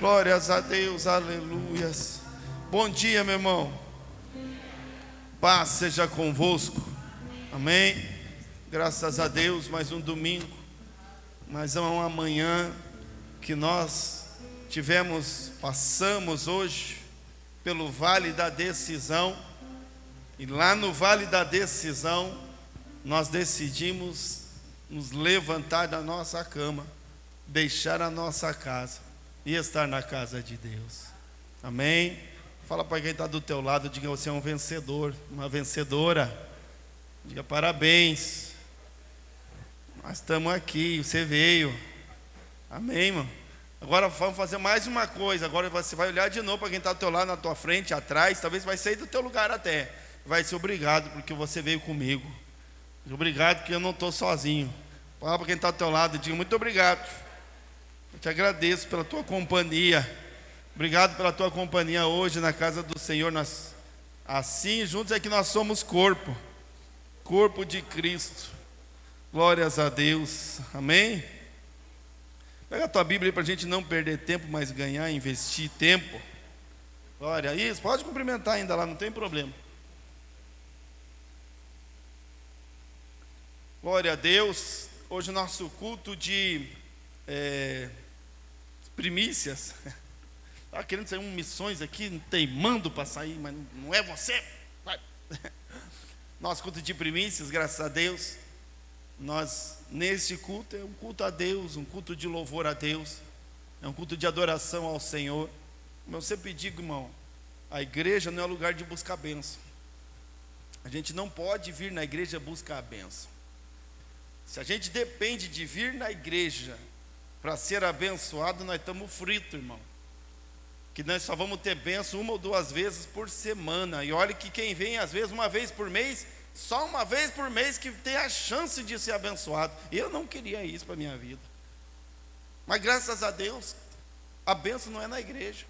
Glórias a Deus, aleluias. Bom dia, meu irmão. Paz seja convosco. Amém. Graças a Deus, mais um domingo, mais uma manhã que nós passamos hoje pelo Vale da Decisão. E lá no Vale da Decisão, nós decidimos nos levantar da nossa cama, deixar a nossa casa e estar na casa de Deus. Amém? Fala para quem está do teu lado, diga: você é um vencedor, uma vencedora. Diga: parabéns, nós estamos aqui, você veio. Amém, irmão? Agora vamos fazer mais uma coisa. Agora você vai olhar de novo para quem está do teu lado, na tua frente, atrás. Talvez vai sair do teu lugar até. Vai ser obrigado porque você veio comigo. Obrigado porque eu não estou sozinho. Fala para quem está do teu lado, diga: muito obrigado. Eu te agradeço pela tua companhia. Obrigado pela tua companhia hoje na casa do Senhor. Nós, assim, juntos é que nós somos corpo de Cristo. Glórias a Deus. Amém? Pega a tua Bíblia aí para a gente não perder tempo, mas ganhar, investir tempo. Glória a isso. Pode cumprimentar ainda lá, não tem problema. Glória a Deus. Hoje o nosso culto de primícias. Estava querendo sair missões aqui, teimando para sair, mas não é você. Vai. Nosso culto de primícias, graças a Deus. Nós, neste culto, é um culto a Deus, um culto de louvor a Deus, é um culto de adoração ao Senhor. Como eu sempre digo, irmão, a igreja não é lugar de buscar bênção. A gente não pode vir na igreja buscar a bênção. Se a gente depende de vir na igreja para ser abençoado, nós estamos fritos, irmão. Que nós só vamos ter bênção uma ou duas vezes por semana. E olha que quem vem às vezes uma vez por mês, só uma vez por mês que tem a chance de ser abençoado. Eu não queria isso para a minha vida. Mas graças a Deus, a bênção não é na igreja.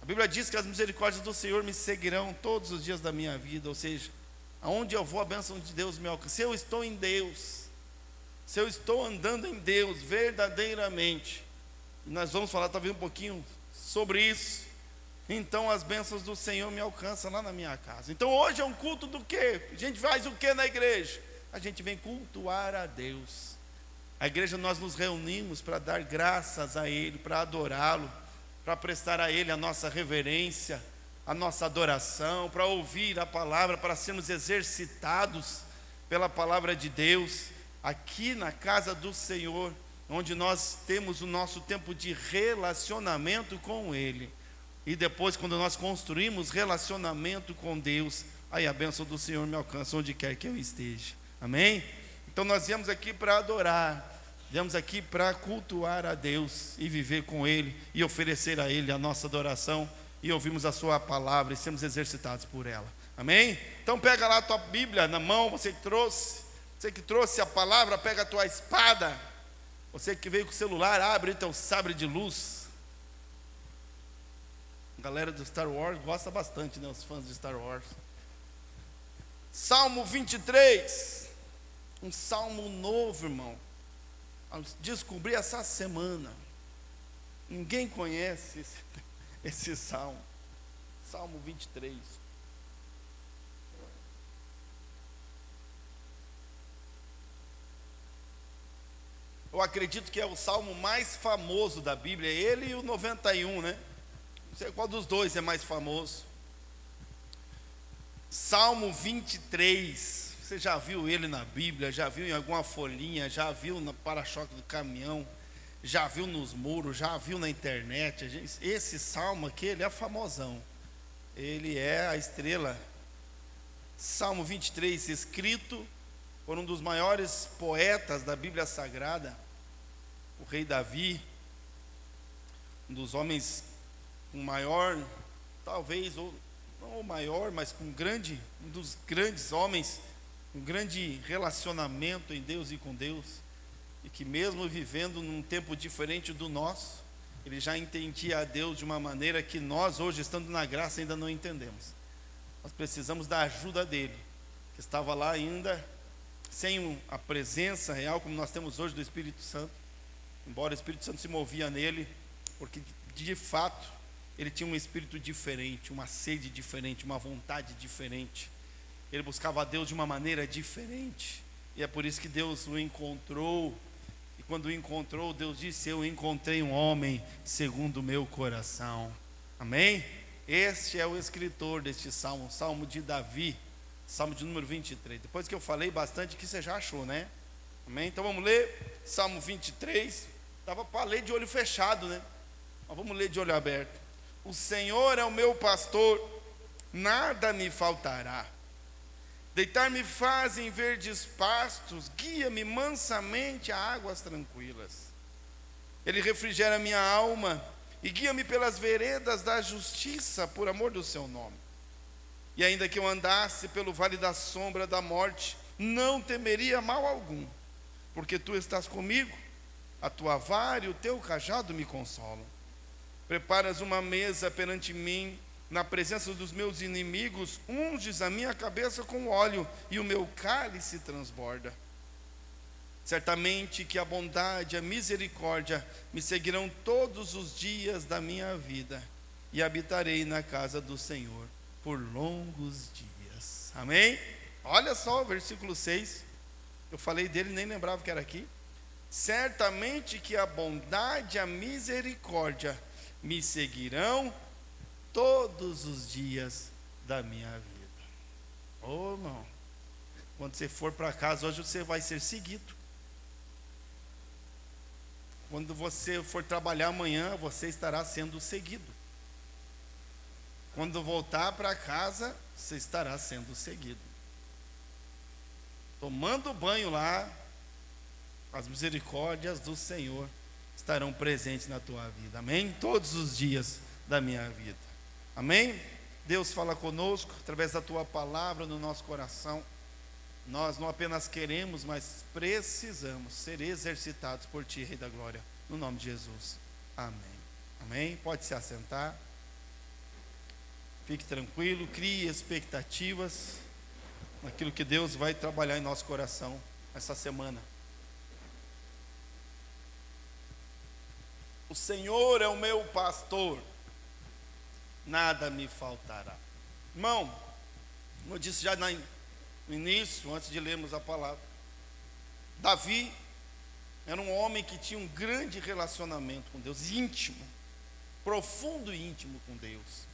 A Bíblia diz que as misericórdias do Senhor me seguirão todos os dias da minha vida. Ou seja, aonde eu vou, a bênção de Deus me alcança. Se eu estou em Deus, se eu estou andando em Deus verdadeiramente, e nós vamos falar talvez um pouquinho sobre isso, então as bênçãos do Senhor me alcançam lá na minha casa. Então hoje é um culto do quê? A gente faz o quê na igreja? A gente vem cultuar a Deus. A igreja, nós nos reunimos para dar graças a Ele, para adorá-lo, para prestar a Ele a nossa reverência, a nossa adoração, para ouvir a palavra, para sermos exercitados pela palavra de Deus, aqui na casa do Senhor, onde nós temos o nosso tempo de relacionamento com Ele. E depois, quando nós construímos relacionamento com Deus, aí a bênção do Senhor me alcança onde quer que eu esteja. Amém? Então nós viemos aqui para adorar, viemos aqui para cultuar a Deus e viver com Ele e oferecer a Ele a nossa adoração e ouvirmos a sua palavra e sermos exercitados por ela. Amém? Então pega lá a tua Bíblia na mão, você que trouxe a palavra, pega a tua espada. Você que veio com o celular, abre teu sabre de luz. A galera do Star Wars gosta bastante, né? Os fãs de Star Wars. Salmo 23. Um salmo novo, irmão. Descobri essa semana. Ninguém conhece esse salmo. Salmo 23. Eu acredito que é o salmo mais famoso da Bíblia, ele e o 91, né? Não sei qual dos dois é mais famoso. Salmo 23, você já viu ele na Bíblia, já viu em alguma folhinha, já viu no para-choque do caminhão, já viu nos muros, já viu na internet. Esse salmo aqui, ele é famosão, ele é a estrela. Salmo 23, escrito por um dos maiores poetas da Bíblia Sagrada, o rei Davi, um dos homens com maior, talvez, ou não o maior, mas um dos grandes homens, um grande relacionamento em Deus e com Deus, e que mesmo vivendo num tempo diferente do nosso, ele já entendia a Deus de uma maneira que nós hoje, estando na graça, ainda não entendemos. Nós precisamos da ajuda dele, que estava lá ainda sem a presença real, como nós temos hoje do Espírito Santo, embora o Espírito Santo se movia nele, porque de fato, ele tinha um espírito diferente, uma sede diferente, uma vontade diferente. Ele buscava a Deus de uma maneira diferente. E é por isso que Deus o encontrou. E quando o encontrou, Deus disse: eu encontrei um homem segundo o meu coração. Amém? Este é o escritor deste salmo, salmo de Davi, salmo de número 23. Depois que eu falei bastante, que você já achou, né? Amém? Então vamos ler salmo 23. Dava para ler de olho fechado, né? Mas vamos ler de olho aberto. O Senhor é o meu pastor, nada me faltará. Deitar-me faz em verdes pastos, guia-me mansamente a águas tranquilas. Ele refrigera minha alma e guia-me pelas veredas da justiça, por amor do seu nome. E ainda que eu andasse pelo vale da sombra da morte, não temeria mal algum, porque tu estás comigo, a tua vara e o teu cajado me consolam. Preparas uma mesa perante mim, na presença dos meus inimigos, unges a minha cabeça com óleo, e o meu cálice transborda. Certamente que a bondade e a misericórdia me seguirão todos os dias da minha vida, e habitarei na casa do Senhor por longos dias. Amém? Olha só o versículo 6, eu falei dele, nem lembrava que era aqui. Certamente que a bondade e a misericórdia me seguirão todos os dias da minha vida. Ô irmão, quando você for para casa hoje, você vai ser seguido. Quando você for trabalhar amanhã, você estará sendo seguido. Quando voltar para casa, você estará sendo seguido. Tomando banho lá, as misericórdias do Senhor estarão presentes na tua vida. Amém? Todos os dias da minha vida. Amém? Deus fala conosco através da tua palavra no nosso coração. Nós não apenas queremos, mas precisamos ser exercitados por ti, Rei da Glória, no nome de Jesus. Amém. Amém? Pode se assentar. Fique tranquilo, crie expectativas naquilo que Deus vai trabalhar em nosso coração essa semana. O Senhor é o meu pastor, nada me faltará. Irmão, como eu disse já no início, antes de lermos a palavra, Davi era um homem que tinha um grande relacionamento com Deus, íntimo, profundo e íntimo com Deus,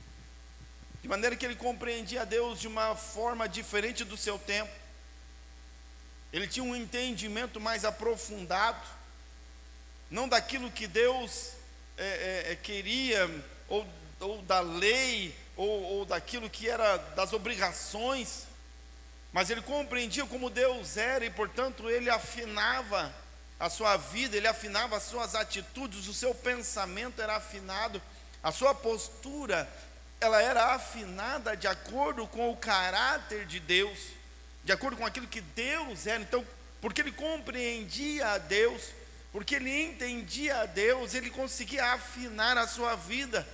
de maneira que ele compreendia Deus de uma forma diferente do seu tempo. Ele tinha um entendimento mais aprofundado, não daquilo que Deus queria, ou da lei, ou daquilo que era das obrigações, mas ele compreendia como Deus era, e portanto ele afinava a sua vida, ele afinava as suas atitudes, o seu pensamento era afinado, a sua postura, ela era afinada de acordo com o caráter de Deus, de acordo com aquilo que Deus era. Então, porque ele compreendia a Deus, porque ele entendia a Deus, ele conseguia afinar a sua vida,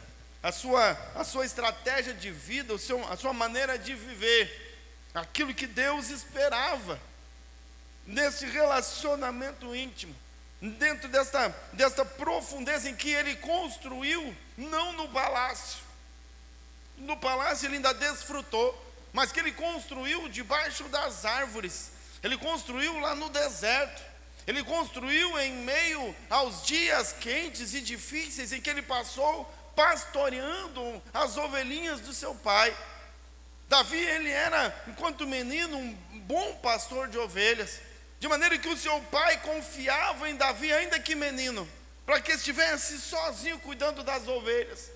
a sua estratégia de vida, a sua maneira de viver, aquilo que Deus esperava, nesse relacionamento íntimo, dentro desta profundeza em que ele construiu, não no palácio. No palácio ele ainda desfrutou, mas que ele construiu debaixo das árvores, ele construiu lá no deserto, ele construiu em meio aos dias quentes e difíceis em que ele passou pastoreando as ovelhinhas do seu pai. Davi, ele era, enquanto menino, um bom pastor de ovelhas, de maneira que o seu pai confiava em Davi, ainda que menino, para que estivesse sozinho cuidando das ovelhas.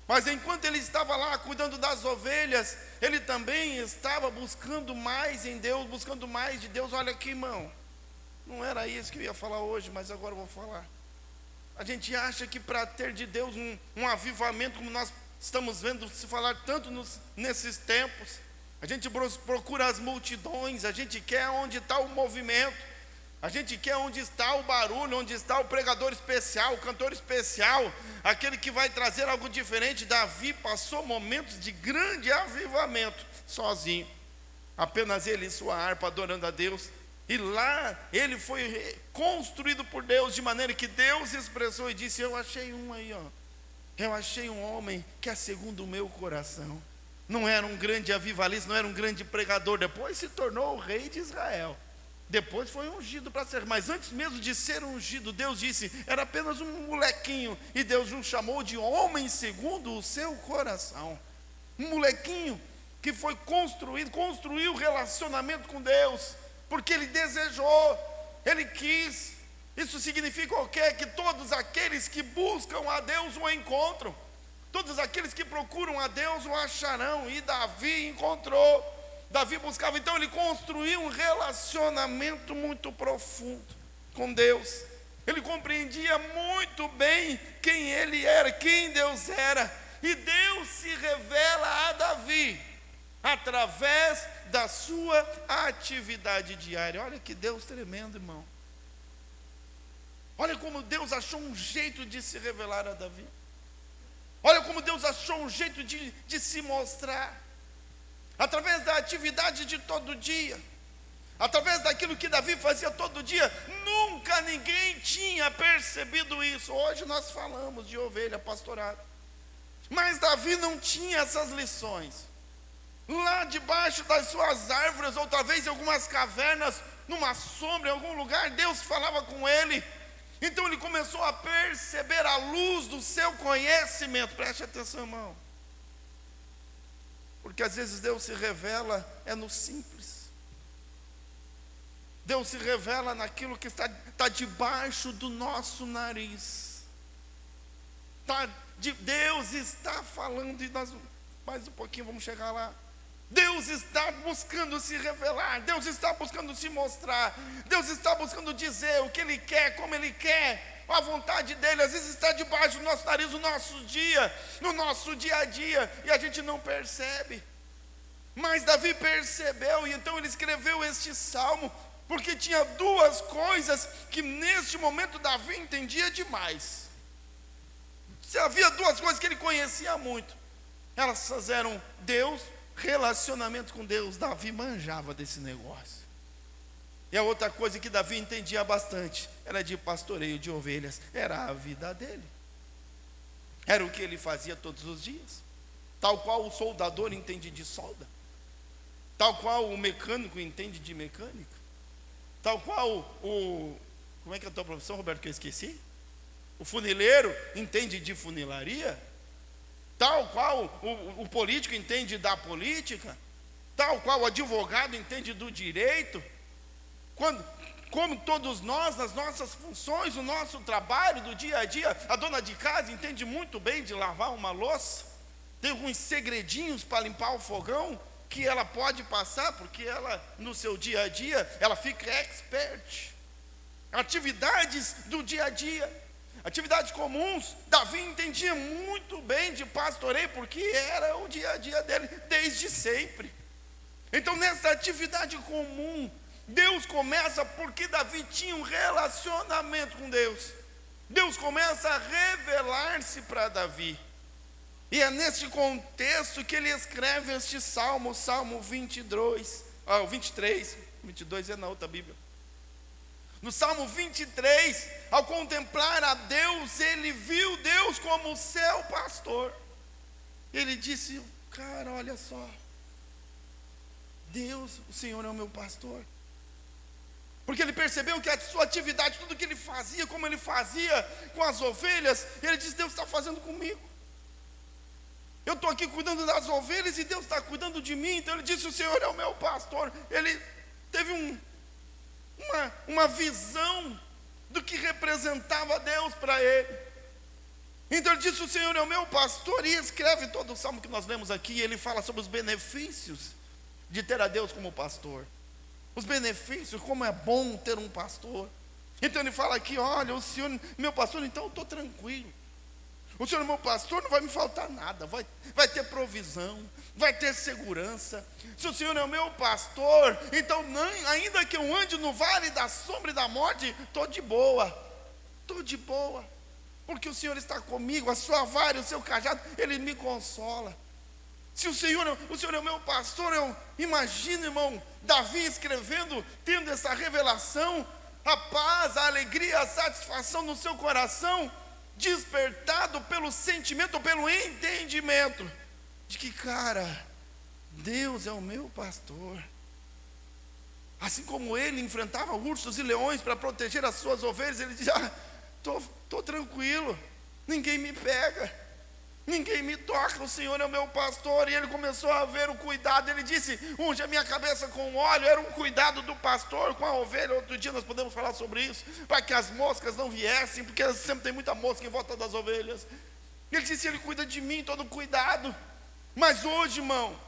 Mas enquanto ele estava lá cuidando das ovelhas, ele também estava buscando mais em Deus, buscando mais de Deus. Olha aqui, irmão, não era isso que eu ia falar hoje, mas agora eu vou falar. A gente acha que para ter de Deus um avivamento, como nós estamos vendo se falar tanto nesses tempos, a gente procura as multidões, a gente quer onde está o movimento, a gente quer onde está o barulho, onde está o pregador especial, o cantor especial, aquele que vai trazer algo diferente. Davi passou momentos de grande avivamento sozinho, apenas ele e sua harpa adorando a Deus. E lá ele foi construído por Deus, de maneira que Deus expressou e disse: eu achei um aí, ó, Eu achei um homem que é segundo o meu coração. Não era um grande avivalista, não era um grande pregador. Depois se tornou o rei de Israel. Depois foi ungido para ser. Mas antes mesmo de ser ungido, Deus disse, era apenas um molequinho. E Deus o chamou de homem segundo o seu coração. Um molequinho que foi construiu relacionamento com Deus. Porque ele desejou, ele quis. Isso significa o quê? Que todos aqueles que buscam a Deus o encontram. Todos aqueles que procuram a Deus o acharão. E Davi encontrou. Davi buscava, então ele construiu um relacionamento muito profundo com Deus. Ele compreendia muito bem quem ele era, quem Deus era. E Deus se revela a Davi através da sua atividade diária. Olha que Deus tremendo, irmão. Olha como Deus achou um jeito de se revelar a Davi. Olha como Deus achou um jeito de se mostrar. Através da atividade de todo dia. Através daquilo que Davi fazia todo dia. Nunca ninguém tinha percebido isso. Hoje nós falamos de ovelha pastorada. Mas Davi não tinha essas lições. Lá debaixo das suas árvores, ou talvez em algumas cavernas, numa sombra, em algum lugar, Deus falava com ele. Então ele começou a perceber a luz do seu conhecimento. Preste atenção, irmão. Porque às vezes Deus se revela no simples. Deus se revela naquilo que está debaixo do nosso nariz. Deus está falando, e nós mais um pouquinho vamos chegar lá. Deus está buscando se revelar. Deus está buscando se mostrar. Deus está buscando dizer o que Ele quer, como Ele quer. A vontade dEle às vezes está debaixo do nosso nariz, no nosso dia a dia, e a gente não percebe. Mas Davi percebeu, e então ele escreveu este salmo, porque tinha duas coisas que neste momento Davi entendia demais. Se havia duas coisas que ele conhecia muito, elas eram Deus, relacionamento com Deus. Davi manjava desse negócio. E a outra coisa que Davi entendia bastante era de pastoreio de ovelhas. Era a vida dele. Era o que ele fazia todos os dias. Tal qual o soldador entende de solda. Tal qual o mecânico entende de mecânica. Tal qual como é que é a tua profissão, Roberto, que eu esqueci? O funileiro entende de funilaria. Tal qual o político entende da política. Tal qual o advogado entende do direito. Como todos nós, nas nossas funções, no nosso trabalho do dia a dia, a dona de casa entende muito bem de lavar uma louça. Tem alguns segredinhos para limpar o fogão que ela pode passar, porque ela, no seu dia a dia, ela fica expert. Atividades do dia a dia, atividades comuns, Davi entendia muito bem de pastoreio, porque era o dia a dia dele, desde sempre. Então nessa atividade comum, Deus começa, porque Davi tinha um relacionamento com Deus. Deus começa a revelar-se para Davi. E é nesse contexto que ele escreve este salmo, o Salmo 23, 22 é na outra Bíblia. No Salmo 23, ao contemplar a Deus, ele viu Deus como o seu pastor. Ele disse, cara, olha só, Deus, o Senhor é o meu pastor. Porque ele percebeu que a sua atividade, tudo que ele fazia, como ele fazia com as ovelhas, ele disse, Deus está fazendo comigo. Eu estou aqui cuidando das ovelhas e Deus está cuidando de mim. Então ele disse, o Senhor é o meu pastor. Ele teve uma visão do que representava Deus para ele. Então ele disse, o Senhor é o meu pastor. E escreve todo o salmo que nós lemos aqui. Ele fala sobre os benefícios de ter a Deus como pastor. Os benefícios, como é bom ter um pastor. Então ele fala aqui, olha, o Senhor é meu pastor, então eu estou tranquilo. O Senhor é meu pastor, não vai me faltar nada, vai ter provisão, vai ter segurança. Se o Senhor é o meu pastor, então ainda que eu ande no vale da sombra e da morte, estou de boa, porque o Senhor está comigo, a sua vara, o seu cajado, Ele me consola. Se o Senhor é o meu pastor, eu imagino, irmão, Davi escrevendo, tendo essa revelação, a paz, a alegria, a satisfação no seu coração. despertado pelo sentimento, pelo entendimento de que, cara, Deus é o meu pastor. Assim como ele enfrentava ursos e leões para proteger as suas ovelhas, ele dizia: tô tranquilo, ninguém me pega, ninguém me toca, o Senhor é o meu pastor. E ele começou a ver o cuidado. Ele disse: unge a minha cabeça com óleo. Era um cuidado do pastor com a ovelha. Outro dia nós podemos falar sobre isso, para que as moscas não viessem, porque sempre tem muita mosca em volta das ovelhas. Ele disse: ele cuida de mim, todo cuidado. Mas hoje, irmão,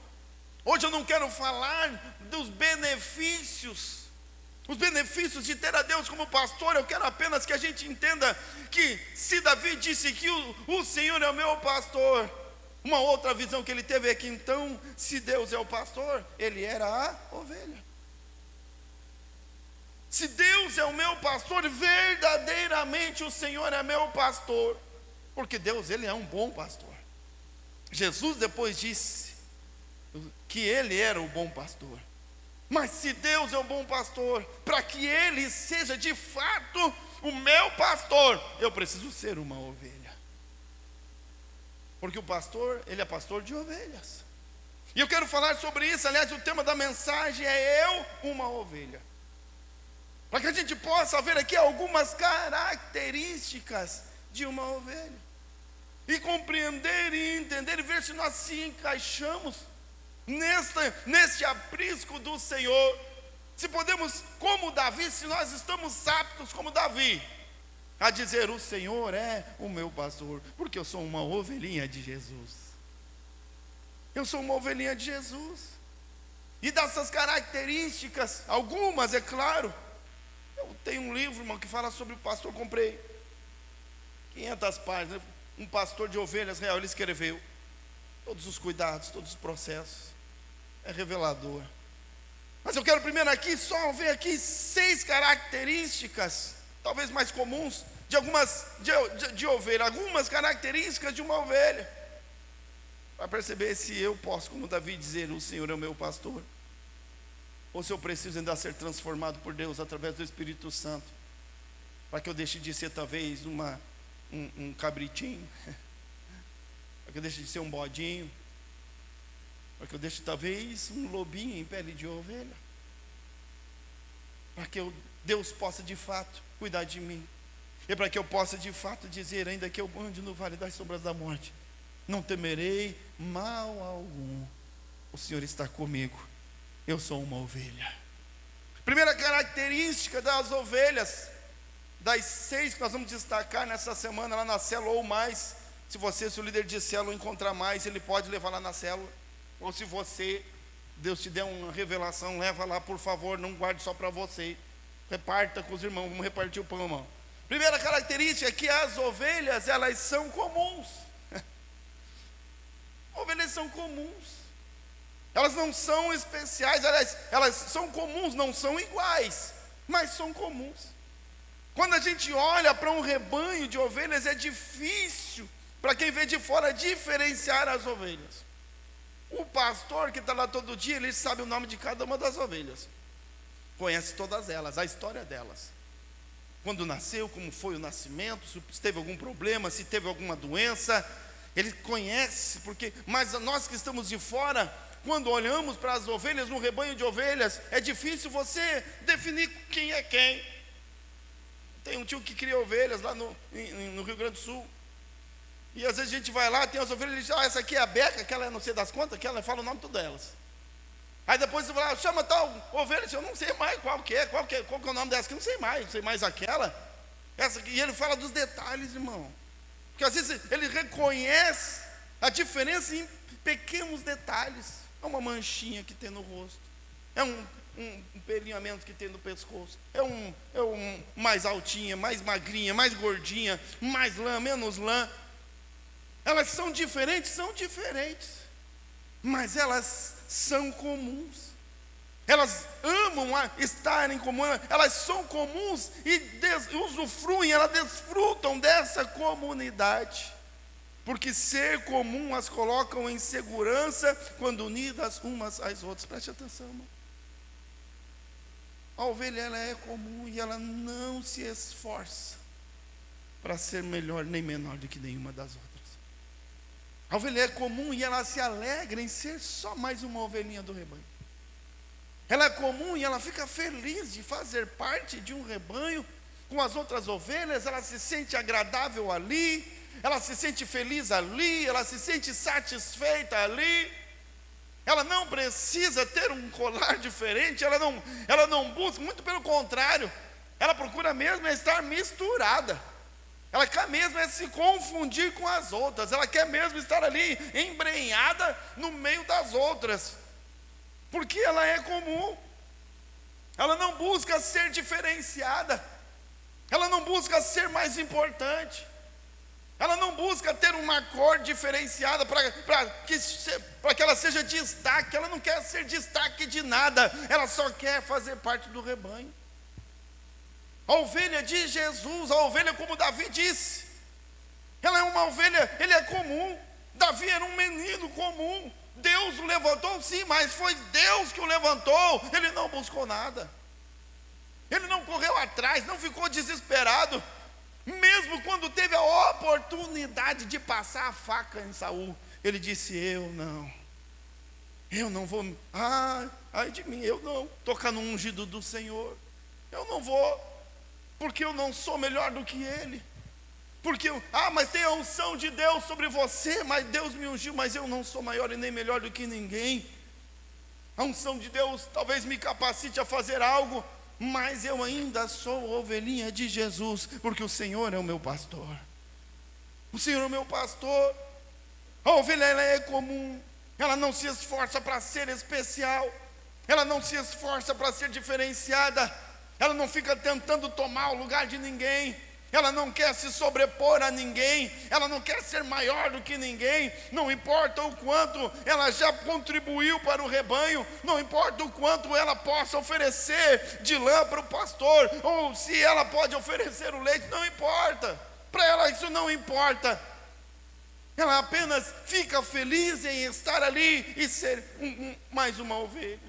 hoje eu não quero falar dos benefícios, os benefícios de ter a Deus como pastor. Eu quero apenas que a gente entenda que, se Davi disse que o Senhor é o meu pastor, uma outra visão que ele teve é que, então, se Deus é o pastor, ele era a ovelha. Se Deus é o meu pastor, verdadeiramente o Senhor é meu pastor, porque Deus, ele é um bom pastor. Jesus depois disse que ele era o bom pastor. Mas se Deus é o bom pastor, para que ele seja de fato o meu pastor, eu preciso ser uma ovelha. Porque o pastor, ele é pastor de ovelhas. E eu quero falar sobre isso. Aliás, o tema da mensagem é eu, uma ovelha. Para que a gente possa ver aqui algumas características de uma ovelha. E compreender e entender e ver se nós se encaixamos neste aprisco do Senhor. Se podemos, como Davi, se nós estamos aptos como Davi a dizer: o Senhor é o meu pastor, porque eu sou uma ovelhinha de Jesus. Eu sou uma ovelhinha de Jesus. E dessas características, algumas, é claro, eu tenho um livro, irmão, que fala sobre o pastor. Comprei 500 páginas. Um pastor de ovelhas real, ele escreveu todos os cuidados, todos os processos. É revelador. Mas eu quero primeiro aqui só ver aqui 6 características, talvez mais comuns, de ovelha. Algumas características de uma ovelha, para perceber se eu posso, como Davi, dizer: o Senhor é o meu pastor, ou se eu preciso ainda ser transformado por Deus através do Espírito Santo, para que eu deixe de ser talvez um cabritinho, para que eu deixe de ser um bodinho, para que eu deixe talvez um lobinho em pele de ovelha, para que Deus possa de fato cuidar de mim, e para que eu possa de fato dizer: ainda que eu ande no vale das sombras da morte, não temerei mal algum, o Senhor está comigo, eu sou uma ovelha. Primeira característica das ovelhas, das 6 que nós vamos destacar nessa semana lá na célula, ou mais, se o líder de célula encontrar mais, ele pode levar lá na célula. Ou se Deus te der uma revelação, leva lá, por favor, não guarde só para você, reparta com os irmãos, vamos repartir o pão, irmão. Primeira característica é que as ovelhas, elas são comuns. Ovelhas são comuns, elas não são especiais, elas são comuns, não são iguais, mas são comuns. Quando a gente olha para um rebanho de ovelhas, é difícil para quem vê de fora diferenciar as ovelhas. O pastor que está lá todo dia, ele sabe o nome de cada uma das ovelhas, conhece todas elas, a história delas, quando nasceu, como foi o nascimento, se teve algum problema, se teve alguma doença, ele conhece. Mas nós que estamos de fora, quando olhamos para as ovelhas, um rebanho de ovelhas, é difícil você definir quem é quem. Tem um tio que cria ovelhas lá no Rio Grande do Sul, e às vezes a gente vai lá, tem as ovelhas, ele diz: essa aqui é a Beca, aquela é não sei das quantas, aquela fala o nome de todas elas. Aí depois você vai lá, chama tal ovelha, eu não sei mais qual que é o nome dessa, que eu não sei mais aquela, essa aqui. E ele fala dos detalhes, irmão, porque às vezes ele reconhece a diferença em pequenos detalhes. É uma manchinha que tem no rosto, é um pelinho a menos que tem no pescoço, é um mais altinha, mais magrinha, mais gordinha, mais lã, menos lã. Elas são diferentes, mas elas são comuns. Elas amam estar em comum, elas são comuns e usufruem, elas desfrutam dessa comunidade, porque ser comum as colocam em segurança quando unidas umas às outras. Preste atenção, irmão. A ovelha, ela é comum e ela não se esforça para ser melhor nem menor do que nenhuma das outras. A ovelha é comum e ela se alegra em ser só mais uma ovelhinha do rebanho. Ela é comum e ela fica feliz de fazer parte de um rebanho com as outras ovelhas. Ela se sente agradável ali, ela se sente feliz ali, ela se sente satisfeita ali. Ela não precisa ter um colar diferente, ela não busca, muito pelo contrário, ela procura mesmo estar misturada. Ela quer mesmo se confundir com as outras, ela quer mesmo estar ali embrenhada no meio das outras, porque ela é comum. Ela não busca ser diferenciada, ela não busca ser mais importante, ela não busca ter uma cor diferenciada para que ela seja destaque. Ela não quer ser destaque de nada, ela só quer fazer parte do rebanho. A ovelha de Jesus, a ovelha, como Davi disse, ela é uma ovelha, ele é comum. Davi era um menino comum, Deus o levantou sim, mas foi Deus que o levantou. Ele não buscou nada, ele não correu atrás, não ficou desesperado. Mesmo quando teve a oportunidade de passar a faca em Saul, ele disse: eu não vou, ai de mim, eu não, tocar no ungido do Senhor, eu não vou, porque eu não sou melhor do que ele, porque, mas tem a unção de Deus sobre você, mas Deus me ungiu, mas eu não sou maior e nem melhor do que ninguém. A unção de Deus talvez me capacite a fazer algo, mas eu ainda sou ovelhinha de Jesus, porque o Senhor é o meu pastor. O Senhor é o meu pastor. A ovelha, ela é comum, ela não se esforça para ser especial, ela não se esforça para ser diferenciada, ela não fica tentando tomar o lugar de ninguém, ela não quer se sobrepor a ninguém, ela não quer ser maior do que ninguém. Não importa o quanto ela já contribuiu para o rebanho, não importa o quanto ela possa oferecer de lã para o pastor, ou se ela pode oferecer o leite, não importa, para ela isso não importa. Ela apenas fica feliz em estar ali e ser mais uma ovelha.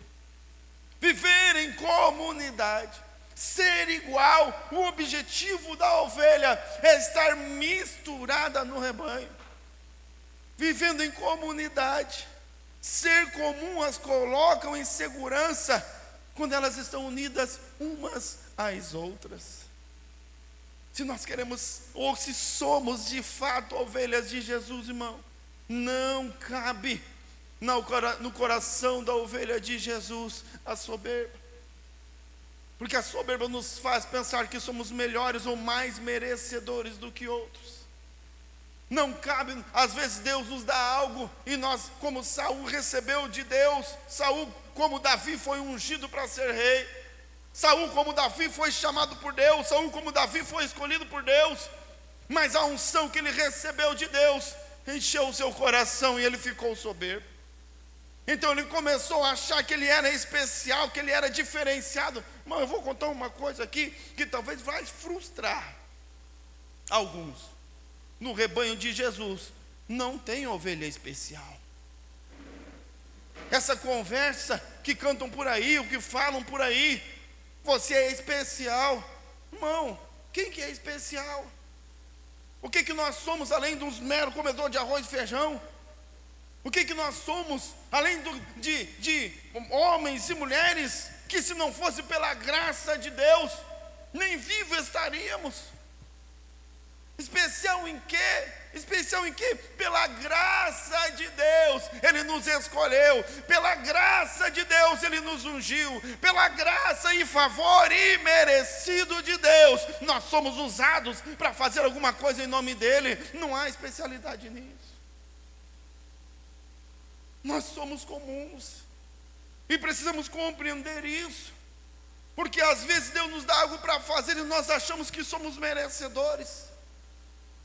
Viver em comunidade, ser igual. O objetivo da ovelha é estar misturada no rebanho, vivendo em comunidade. Ser comum as colocam em segurança quando elas estão unidas umas às outras. Se nós queremos, ou se somos de fato ovelhas de Jesus, irmão, não cabe no coração da ovelha de Jesus a soberba, porque a soberba nos faz pensar que somos melhores ou mais merecedores do que outros. Não cabe, às vezes Deus nos dá algo e nós, como Saul recebeu de Deus, Saul, como Davi, foi ungido para ser rei, Saul, como Davi, foi chamado por Deus, Saul, como Davi, foi escolhido por Deus, mas a unção que ele recebeu de Deus encheu o seu coração e ele ficou soberbo. Então ele começou a achar que ele era especial, que ele era diferenciado. Mas eu vou contar uma coisa aqui que talvez vai frustrar alguns. No rebanho de Jesus não tem ovelha especial. Essa conversa que cantam por aí, o que falam por aí, você é especial. Irmão, quem que é especial? O que nós somos além de uns meros comedores de arroz e feijão? O que nós somos além de homens e mulheres que, se não fosse pela graça de Deus, nem vivos estaríamos? Especial em quê? Especial em quê? Pela graça de Deus Ele nos escolheu, pela graça de Deus Ele nos ungiu, pela graça e favor imerecido de Deus nós somos usados para fazer alguma coisa em nome dEle. Não há especialidade nisso. Nós somos comuns e precisamos compreender isso, porque às vezes Deus nos dá algo para fazer e nós achamos que somos merecedores.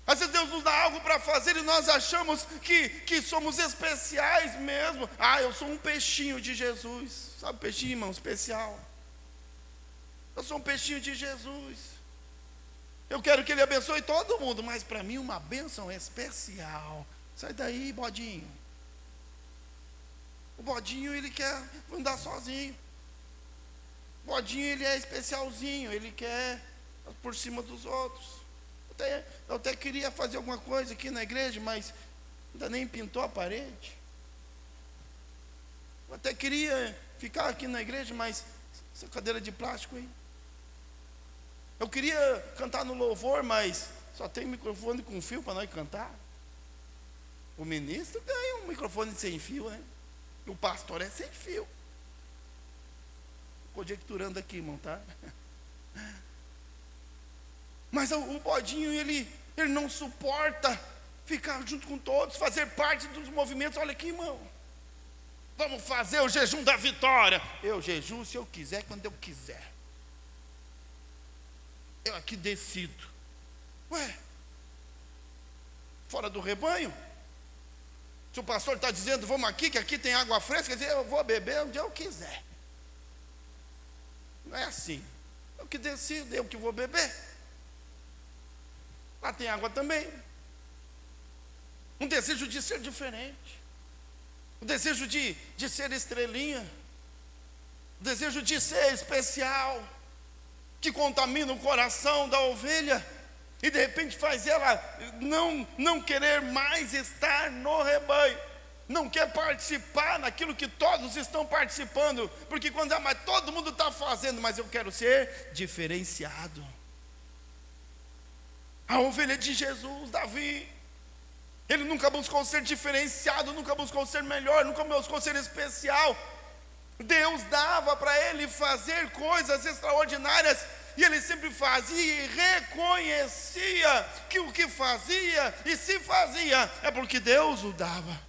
Às vezes Deus nos dá algo para fazer e nós achamos que somos especiais mesmo. Eu sou um peixinho de Jesus. Sabe peixinho, irmão, especial? Eu sou um peixinho de Jesus. Eu quero que Ele abençoe todo mundo, mas para mim uma bênção especial. Sai daí, bodinho. O bodinho, ele quer andar sozinho. O bodinho, ele é especialzinho, ele quer por cima dos outros. Eu até queria fazer alguma coisa aqui na igreja, mas ainda nem pintou a parede. Eu até queria ficar aqui na igreja, mas essa cadeira de plástico aí. Eu queria cantar no louvor, mas só tem microfone com fio para nós cantar. O ministro ganha um microfone sem fio, né? E o pastor é sem fio. Conjecturando aqui, irmão, tá? Mas o bodinho, ele não suporta ficar junto com todos, fazer parte dos movimentos. Olha aqui, irmão, vamos fazer o jejum da vitória. Eu jejuo se eu quiser, quando eu quiser. Eu aqui decido. Ué, fora do rebanho? Se o pastor está dizendo, vamos aqui, que aqui tem água fresca, quer dizer, eu vou beber onde eu quiser. Não é assim. Eu que decido, eu que vou beber. Lá tem água também. Um desejo de ser diferente. Um desejo de ser estrelinha. Um desejo de ser especial. Que contamina o coração da ovelha. E de repente faz ela não querer mais estar no rebanho. Não quer participar naquilo que todos estão participando. Porque quando mas todo mundo está fazendo, mas eu quero ser diferenciado. A ovelha de Jesus, Davi, ele nunca buscou ser diferenciado, nunca buscou ser melhor, nunca buscou ser especial. Deus dava para ele fazer coisas extraordinárias, e ele sempre fazia e reconhecia que o que fazia, e se fazia, é porque Deus o dava.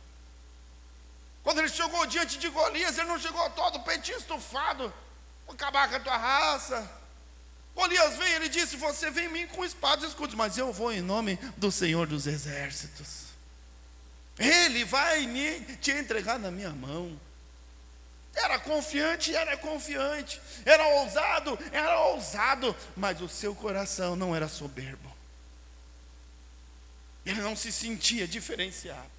Quando ele chegou diante de Golias, ele não chegou todo peitinho estufado, vou acabar com a tua raça. Golias veio, ele disse, você vem em mim com espadas e escudos, mas eu vou em nome do Senhor dos Exércitos. Ele vai te entregar na minha mão. Era confiante, era ousado, mas o seu coração não era soberbo. Ele não se sentia diferenciado.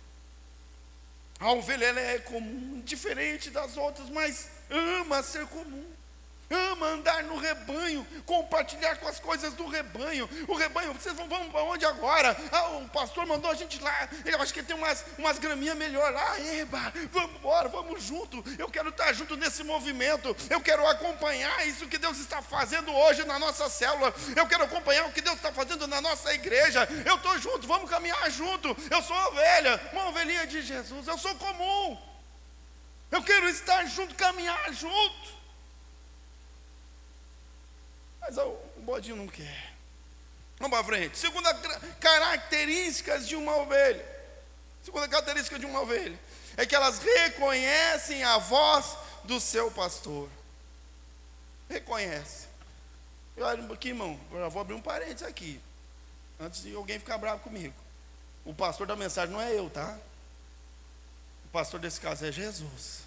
A ovelha, ela é comum, diferente das outras, mas ama ser comum. Ama andar no rebanho, compartilhar com as coisas do rebanho. O rebanho, vocês vão para onde agora? O pastor mandou a gente lá. Eu acho que tem umas graminhas melhor lá. Eba, vamos embora, vamos junto. Eu quero estar junto nesse movimento. Eu quero acompanhar isso que Deus está fazendo hoje na nossa célula. Eu quero acompanhar o que Deus está fazendo na nossa igreja. Eu estou junto, vamos caminhar junto. Eu sou ovelha, uma ovelhinha de Jesus. Eu sou comum. Eu quero estar junto, caminhar junto. Mas o bodinho não quer. Vamos para frente. Segunda característica de uma ovelha. Segunda característica de uma ovelha é que elas reconhecem a voz do seu pastor. Reconhece. Olha aqui, irmão, eu vou abrir um parênteses aqui, antes de alguém ficar bravo comigo. O pastor da mensagem não é eu, tá? O pastor desse caso é Jesus.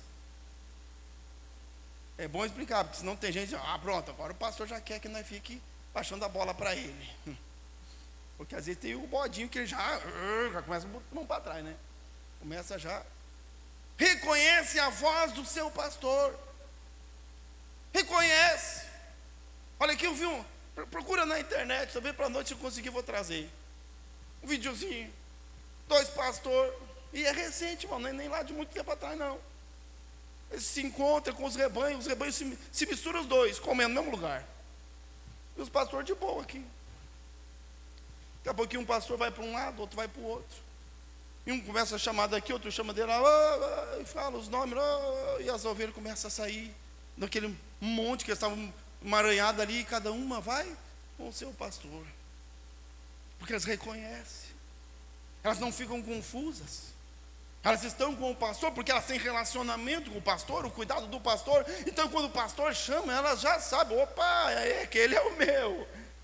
É bom explicar, porque senão tem gente, pronto, agora o pastor já quer que nós fique baixando a bola para ele. Porque às vezes tem o bodinho que ele já começa a botar a mão para trás, né? Começa já. Reconhece a voz do seu pastor. Reconhece. Olha aqui, eu vi procura na internet, talvez para a noite se eu conseguir vou trazer. Um videozinho. 2 pastores. E é recente, irmão, nem lá de muito tempo atrás não. Eles se encontram com os rebanhos se misturam os dois, comendo no mesmo lugar. E os pastores de boa aqui. Daqui a pouquinho um pastor vai para um lado, outro vai para o outro. E um começa a chamar daqui, outro chama dele lá, e fala os nomes, e as ovelhas começam a sair daquele monte que eles estavam emaranhados ali, e cada uma vai com o seu pastor. Porque elas reconhecem. Elas não ficam confusas. Elas estão com o pastor porque elas têm relacionamento com o pastor, o cuidado do pastor. Então quando o pastor chama, elas já sabem, opa, aquele é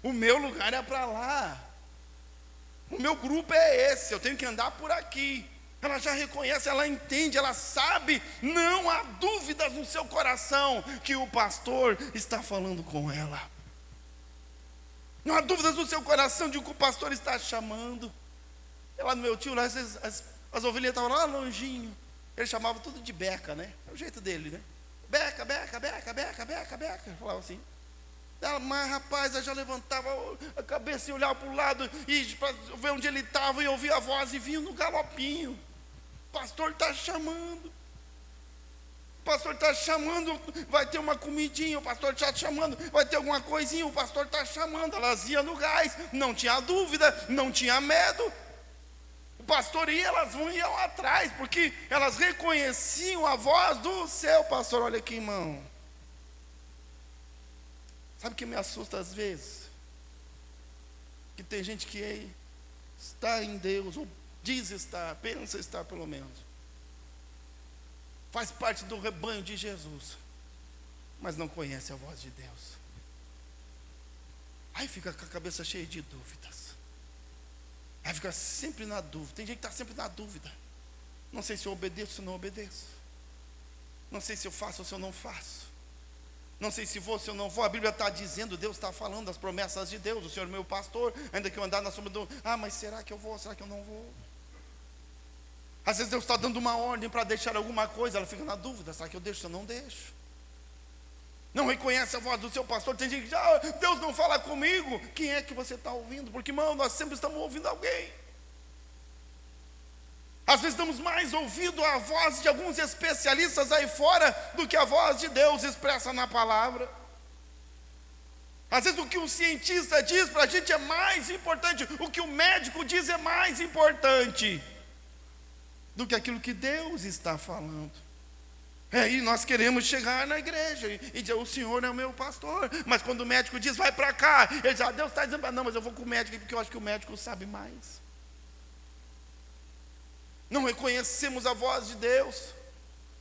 o meu lugar é para lá. O meu grupo é esse, eu tenho que andar por aqui. Ela já reconhece, ela entende, ela sabe, não há dúvidas no seu coração que o pastor está falando com ela. Não há dúvidas no seu coração de que o pastor está chamando. Lá no meu tio, lá, as ovelhas estavam lá longinho. Ele chamava tudo de beca, né? É o jeito dele, né? Beca, beca, beca, beca, beca, beca. Ele falava assim. Mas rapaz, eu já levantava a cabeça e olhava para o lado e para ver onde ele estava, e ouvia a voz e vinha no galopinho. O pastor está chamando. O pastor está chamando, vai ter uma comidinha, o pastor está chamando, vai ter alguma coisinha, o pastor está chamando. Elas iam no gás, não tinha dúvida, não tinha medo. O pastor ia, elas iam atrás, porque elas reconheciam a voz do seu pastor. Olha aqui, irmão. Sabe o que me assusta às vezes? Que tem gente que está em Deus, ou diz estar, pensa estar pelo menos. Faz parte do rebanho de Jesus, mas não conhece a voz de Deus. Aí fica com a cabeça cheia de dúvidas. Aí fica sempre na dúvida. Tem gente que está sempre na dúvida. Não sei se eu obedeço ou não obedeço. Não sei se eu faço ou se eu não faço. Não sei se vou, se eu não vou. A Bíblia está dizendo, Deus está falando das promessas de Deus. O Senhor é meu pastor, ainda que eu andar na sombra do... mas será que eu vou? Será que eu não vou? Às vezes Deus está dando uma ordem para deixar alguma coisa, ela fica na dúvida, será que eu deixo ou não deixo? Não reconhece a voz do seu pastor. Tem gente que diz, Deus não fala comigo. Quem é que você está ouvindo? Porque, irmão, nós sempre estamos ouvindo alguém. Às vezes damos mais ouvido à voz de alguns especialistas aí fora do que a voz de Deus expressa na palavra. Às vezes o que o cientista diz para a gente é mais importante, o que o médico diz é mais importante do que aquilo que Deus está falando. E nós queremos chegar na igreja e dizer, o Senhor é o meu pastor. Mas quando o médico diz, vai para cá, ele diz, Deus está dizendo, não, mas eu vou com o médico, porque eu acho que o médico sabe mais. Não reconhecemos a voz de Deus,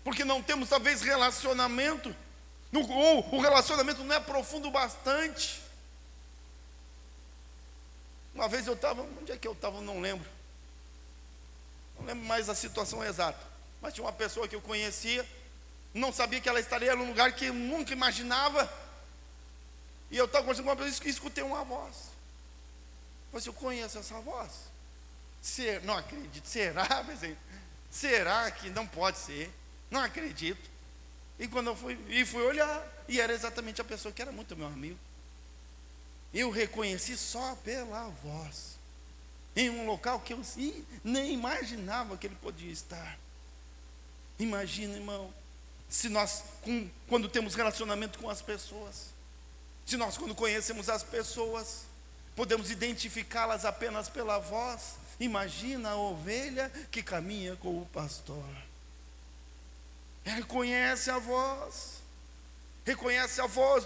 porque não temos talvez relacionamento, ou o relacionamento não é profundo bastante. Uma vez eu estava, onde é que eu estava? Não lembro mais a situação exata, mas tinha uma pessoa que eu conhecia, não sabia que ela estaria num lugar que eu nunca imaginava, e eu estava conversando com uma pessoa e escutei uma voz. Eu falei, eu conheço essa voz. Não acredito, será que não pode ser? Não acredito. E quando eu fui olhar, e era exatamente a pessoa que era muito meu amigo. Eu reconheci só pela voz, em um local que eu nem imaginava que ele podia estar. Imagina, irmão, se nós, quando temos relacionamento com as pessoas, se nós, quando conhecemos as pessoas, podemos identificá-las apenas pela voz. Imagina a ovelha que caminha com o pastor. Ela reconhece a voz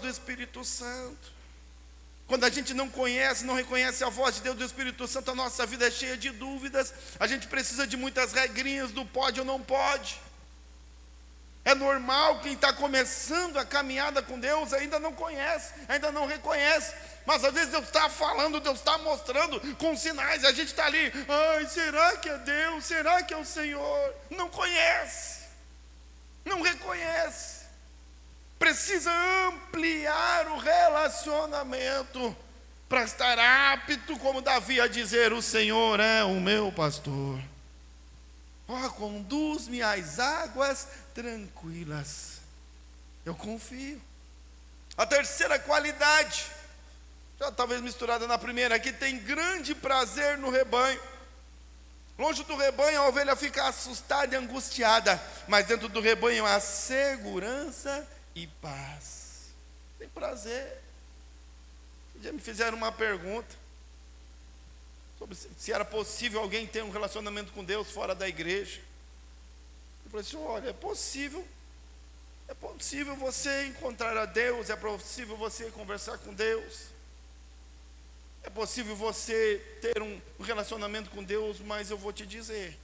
do Espírito Santo. Quando a gente não conhece, não reconhece a voz de Deus, do Espírito Santo, a nossa vida é cheia de dúvidas. A gente precisa de muitas regrinhas do pode ou não pode. É normal, quem está começando a caminhada com Deus ainda não conhece, ainda não reconhece. Mas às vezes Deus está falando, Deus está mostrando com sinais, a gente está ali, será que é Deus? Será que é o Senhor? Não conhece, não reconhece. Precisa ampliar o relacionamento para estar apto, como Davi, a dizer, o Senhor é o meu pastor. Conduz-me às águas tranquilas. Eu confio. A terceira qualidade, já talvez misturada na primeira aqui, tem grande prazer no rebanho. Longe do rebanho a ovelha fica assustada e angustiada, mas dentro do rebanho há segurança e paz. Tem prazer. Já me fizeram uma pergunta sobre se era possível alguém ter um relacionamento com Deus fora da igreja. Eu falei assim, olha, é possível você encontrar a Deus, é possível você conversar com Deus, é possível você ter um relacionamento com Deus, mas eu vou te dizer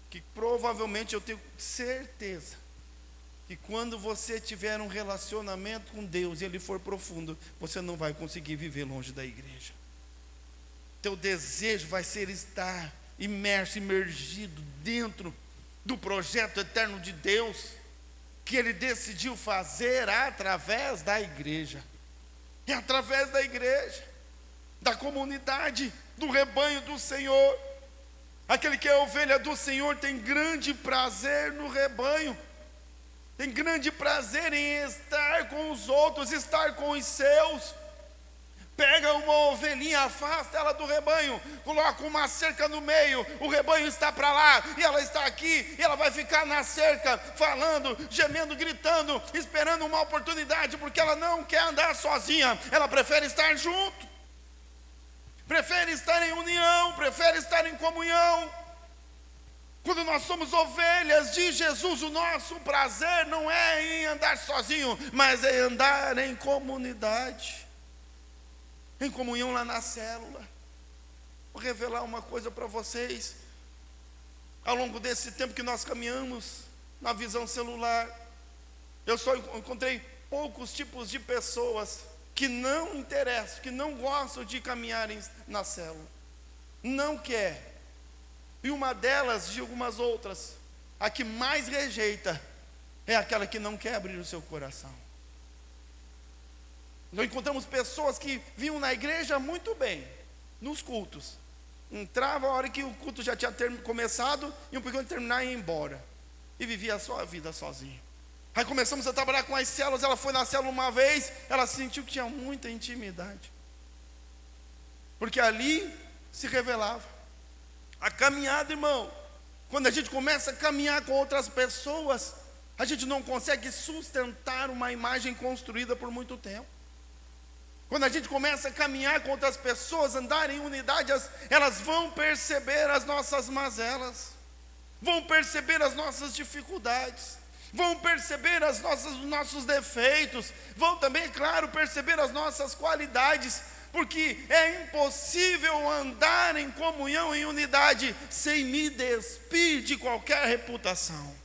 que provavelmente, eu tenho certeza, que quando você tiver um relacionamento com Deus e ele for profundo, você não vai conseguir viver longe da igreja. Teu desejo vai ser estar imergido dentro do projeto eterno de Deus, que Ele decidiu fazer através da igreja. E através da igreja, da comunidade, do rebanho do Senhor. Aquele que é ovelha do Senhor tem grande prazer no rebanho. tem grande prazer em estar com os outros, estar com os seus. Pega uma ovelhinha, afasta ela do rebanho, coloca uma cerca no meio, o rebanho está para lá, e ela está aqui, e ela vai ficar na cerca, falando, gemendo, gritando, esperando uma oportunidade, porque ela não quer andar sozinha, ela prefere estar junto, prefere estar em união, prefere estar em comunhão. Quando nós somos ovelhas de Jesus, o nosso prazer não é em andar sozinho, mas é andar em comunidade, em comunhão lá na célula. Vou revelar uma coisa para vocês. Ao longo desse tempo que nós caminhamos na visão celular, eu só encontrei poucos tipos de pessoas que não interessam, que não gostam de caminhar na célula. Não quer. E uma delas, de algumas outras, a que mais rejeita, é aquela que não quer abrir o seu coração. Nós encontramos pessoas que vinham na igreja muito bem, nos cultos. Entrava a hora que o culto já tinha começado, e um pouquinho de terminar e ia embora. E vivia a sua vida sozinho. Aí começamos a trabalhar com as células, ela foi na célula uma vez, ela sentiu que tinha muita intimidade. Porque ali se revelava. A caminhada, irmão, quando a gente começa a caminhar com outras pessoas, a gente não consegue sustentar uma imagem construída por muito tempo. Quando a gente começa a caminhar com outras pessoas, andar em unidade, elas vão perceber as nossas mazelas, vão perceber as nossas dificuldades, vão perceber os nossos defeitos, vão também, claro, perceber as nossas qualidades, porque é impossível andar em comunhão, em unidade, sem me despir de qualquer reputação.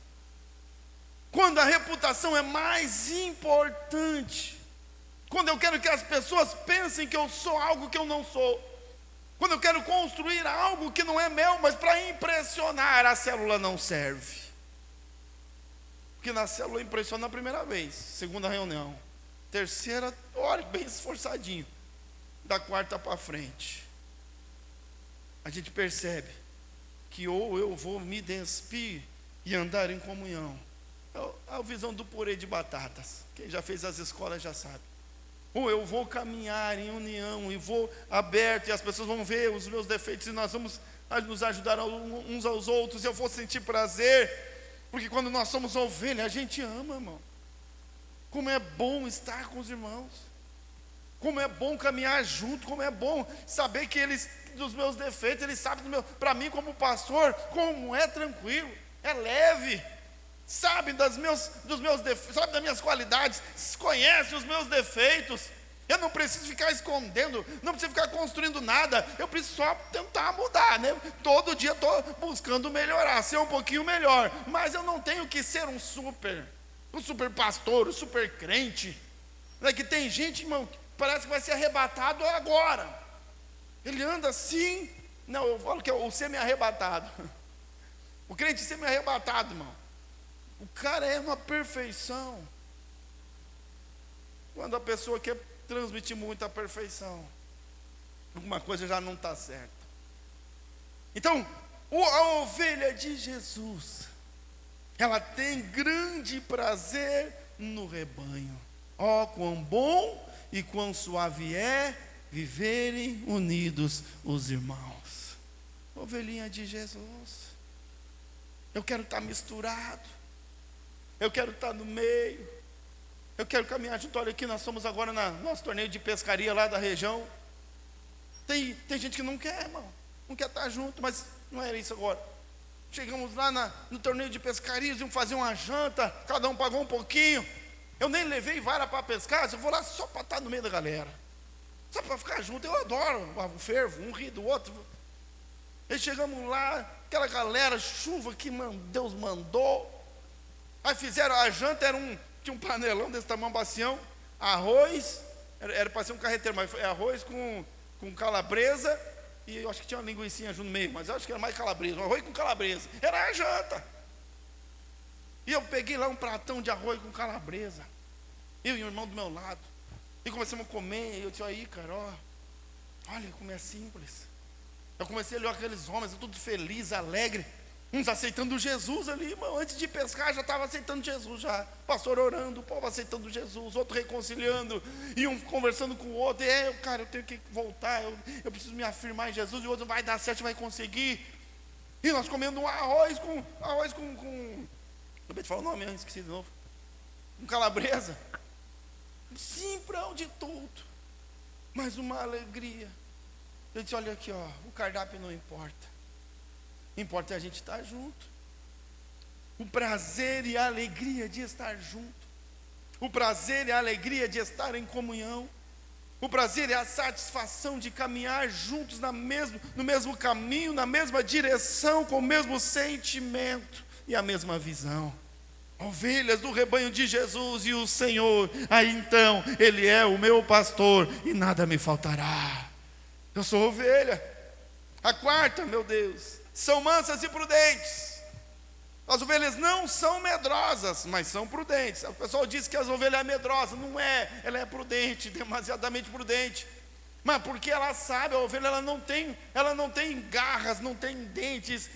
Quando a reputação é mais importante, quando eu quero que as pessoas pensem que eu sou algo que eu não sou, quando eu quero construir algo que não é meu, mas para impressionar, a célula não serve. Porque na célula impressiona a primeira vez, segunda reunião, terceira, olha, bem esforçadinho, da quarta para frente, a gente percebe que ou eu vou me despir e andar em comunhão. É a visão do purê de batatas, quem já fez as escolas já sabe. Ou eu vou caminhar em união e vou aberto, e as pessoas vão ver os meus defeitos, e nós vamos nos ajudar uns aos outros, e eu vou sentir prazer, porque quando nós somos ovelha, a gente ama, irmão. Como é bom estar com os irmãos, como é bom caminhar junto, como é bom saber que eles, dos meus defeitos, eles sabem para mim como pastor, como é tranquilo, é leve. Sabe dos meus defeitos, sabe das minhas qualidades, conhece os meus defeitos. Eu não preciso ficar escondendo, não preciso ficar construindo nada, eu preciso só tentar mudar, né? Todo dia estou buscando melhorar, ser um pouquinho melhor, mas eu não tenho que ser um super pastor, um super crente. Não é que tem gente, irmão, que parece que vai ser arrebatado agora. Ele anda assim, não, eu falo que é o semi-arrebatado. O crente semi-arrebatado, irmão. O cara é uma perfeição. Quando a pessoa quer transmitir muita perfeição, alguma coisa já não está certa. Então, a ovelha de Jesus, ela tem grande prazer no rebanho. Ó, quão bom e quão suave é viverem unidos os irmãos. Ovelhinha de Jesus, eu quero estar misturado, eu quero estar no meio, eu quero caminhar junto. Olha aqui, nós somos agora no nosso torneio de pescaria lá da região. Tem gente que não quer, irmão, não quer estar junto, mas não era isso agora. Chegamos lá no torneio de pescaria, íamos fazer uma janta, cada um pagou um pouquinho. Eu nem levei vara para pescar, eu vou lá só para estar no meio da galera, só para ficar junto. Eu adoro o fervo, um ri do outro. E chegamos lá, aquela galera, chuva que Deus mandou. Aí fizeram a janta, tinha um panelão desse tamanho, bacião, arroz, era para ser um carreteiro, mas foi arroz com calabresa, e eu acho que tinha uma linguicinha junto no meio, mas eu acho que era mais calabresa, um arroz com calabresa, era a janta. E eu peguei lá um pratão de arroz com calabresa, eu e o irmão do meu lado, e começamos a comer. Eu disse, aí, cara, olha como é simples. Eu comecei a olhar aqueles homens, tudo feliz, alegre. Uns aceitando Jesus ali, irmão, antes de pescar já estava aceitando Jesus já. Pastor orando, o povo aceitando Jesus, outro reconciliando, e um conversando com o outro, cara, eu tenho que voltar, eu preciso me afirmar em Jesus, e o outro vai dar certo, vai conseguir. E nós comendo um arroz com acabei de falar o nome, eu esqueci de novo. Com calabresa. Simprão de tudo. Mas uma alegria. Eu disse, olha aqui, ó, o cardápio não importa. Importa a gente estar junto. O prazer e a alegria de estar junto. O prazer e a alegria de estar em comunhão. O prazer e a satisfação de caminhar juntos no mesmo caminho, na mesma direção, com o mesmo sentimento e a mesma visão. Ovelhas do rebanho de Jesus e o Senhor, aí então, Ele é o meu pastor e nada me faltará. Eu sou ovelha. A quarta, meu Deus, são mansas e prudentes. As ovelhas não são medrosas, mas são prudentes. O pessoal diz que as ovelhas é medrosa, não é, ela é prudente, demasiadamente prudente. Mas porque ela sabe, a ovelha ela não tem garras, não tem dentes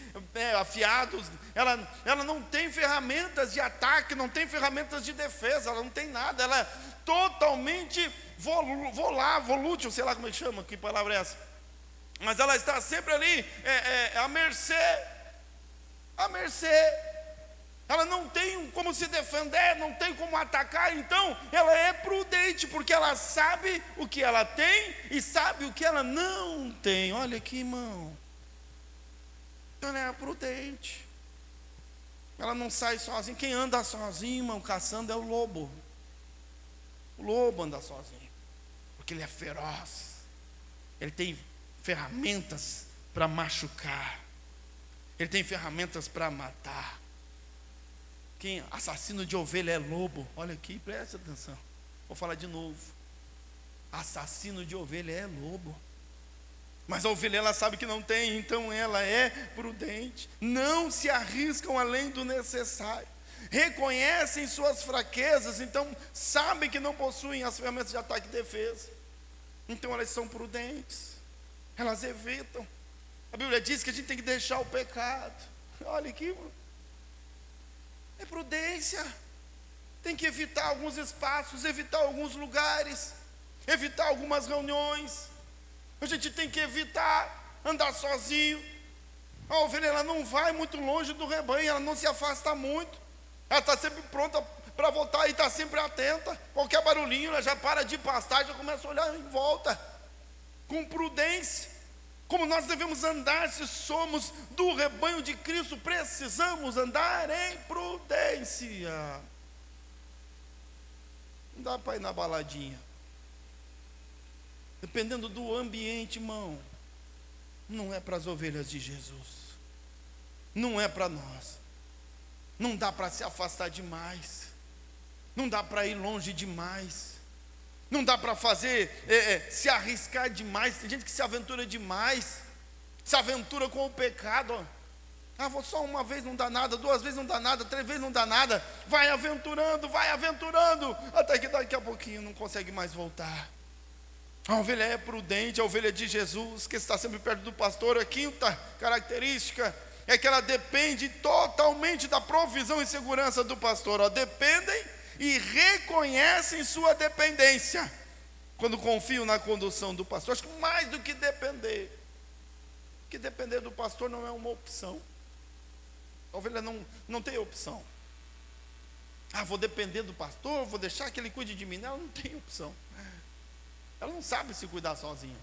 afiados, ela não tem ferramentas de ataque, não tem ferramentas de defesa, ela não tem nada, ela é totalmente volútil, sei lá como é que chama, que palavra é essa? Mas ela está sempre ali, à mercê. Ela não tem como se defender, não tem como atacar, então ela é prudente, porque ela sabe o que ela tem e sabe o que ela não tem. Olha aqui, irmão. Então ela é prudente. Ela não sai sozinha. Quem anda sozinho, irmão, caçando é o lobo. O lobo anda sozinho, porque ele é feroz. Ele tem ferramentas para machucar. Ele tem ferramentas para matar. Quem assassino de ovelha é lobo. Olha aqui, presta atenção. Vou falar de novo. Assassino de ovelha é lobo. Mas a ovelha ela sabe que não tem, então ela é prudente. Não se arriscam além do necessário. Reconhecem suas fraquezas, então sabem que não possuem as ferramentas de ataque e defesa. Então elas são prudentes. Elas evitam. A Bíblia diz que a gente tem que deixar o pecado. Olha aqui, irmão. É prudência. Tem que evitar alguns espaços, evitar alguns lugares, evitar algumas reuniões. A gente tem que evitar andar sozinho. A ovelha ela não vai muito longe do rebanho, ela não se afasta muito. Ela está sempre pronta para voltar e está sempre atenta. Qualquer barulhinho, ela já para de pastar, já começa a olhar em volta. Com prudência. Como nós devemos andar se somos do rebanho de Cristo, precisamos andar em prudência. Não dá para ir na baladinha. Dependendo do ambiente, irmão, não é para as ovelhas de Jesus. Não é para nós. Não dá para se afastar demais. Não dá para ir longe demais. Não dá para fazer, se arriscar demais. Tem gente que se aventura demais. Se aventura com o pecado. Vou só uma vez, não dá nada. 2 vezes não dá nada. 3 vezes não dá nada. Vai aventurando. Até que daqui a pouquinho não consegue mais voltar. A ovelha é prudente, a ovelha de Jesus, que está sempre perto do pastor. A quinta característica é que ela depende totalmente da provisão e segurança do pastor. Dependem e reconhecem sua dependência quando confiam na condução do pastor. Acho que mais do que depender, porque depender do pastor não é uma opção. A ovelha não tem opção. Vou depender do pastor, vou deixar que ele cuide de mim. Ela não tem opção. Ela não sabe se cuidar sozinha.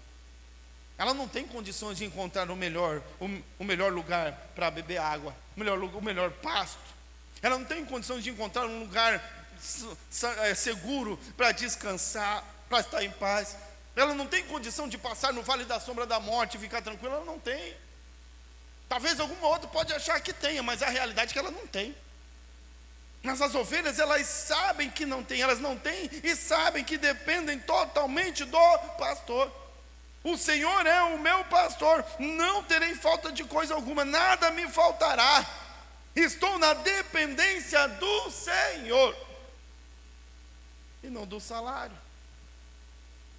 Ela não tem condições de encontrar o melhor lugar para beber água, o melhor pasto. Ela não tem condições de encontrar um lugar seguro para descansar, para estar em paz. Ela não tem condição de passar no vale da sombra da morte e ficar tranquila. Ela não tem. Talvez alguma outra pode achar que tenha, mas a realidade é que ela não tem. Mas as ovelhas, elas sabem que não tem, elas não têm e sabem que dependem totalmente do pastor. O Senhor é o meu pastor, não terei falta de coisa alguma, nada me faltará. Estou na dependência do Senhor. E não do salário,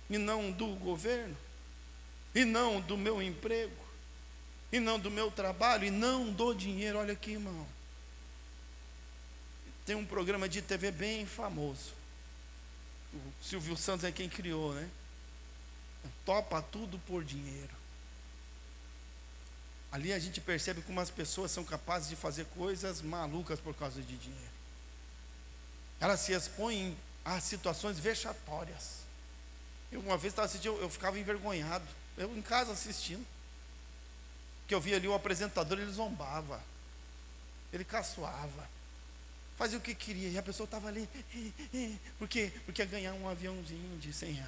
e não do governo, e não do meu emprego, e não do meu trabalho, e não do dinheiro. Olha aqui, irmão. Tem um programa de TV bem famoso. O Silvio Santos é quem criou, né? Topa tudo por dinheiro. Ali a gente percebe como as pessoas são capazes de fazer coisas malucas por causa de dinheiro. Elas se expõem a situações vexatórias. Eu uma vez estava assistindo, eu ficava envergonhado. Eu em casa assistindo. Que eu via ali o apresentador, ele zombava. Ele caçoava. Fazia o que queria. E a pessoa estava ali. Por quê? Porque ia ganhar um aviãozinho de R$100.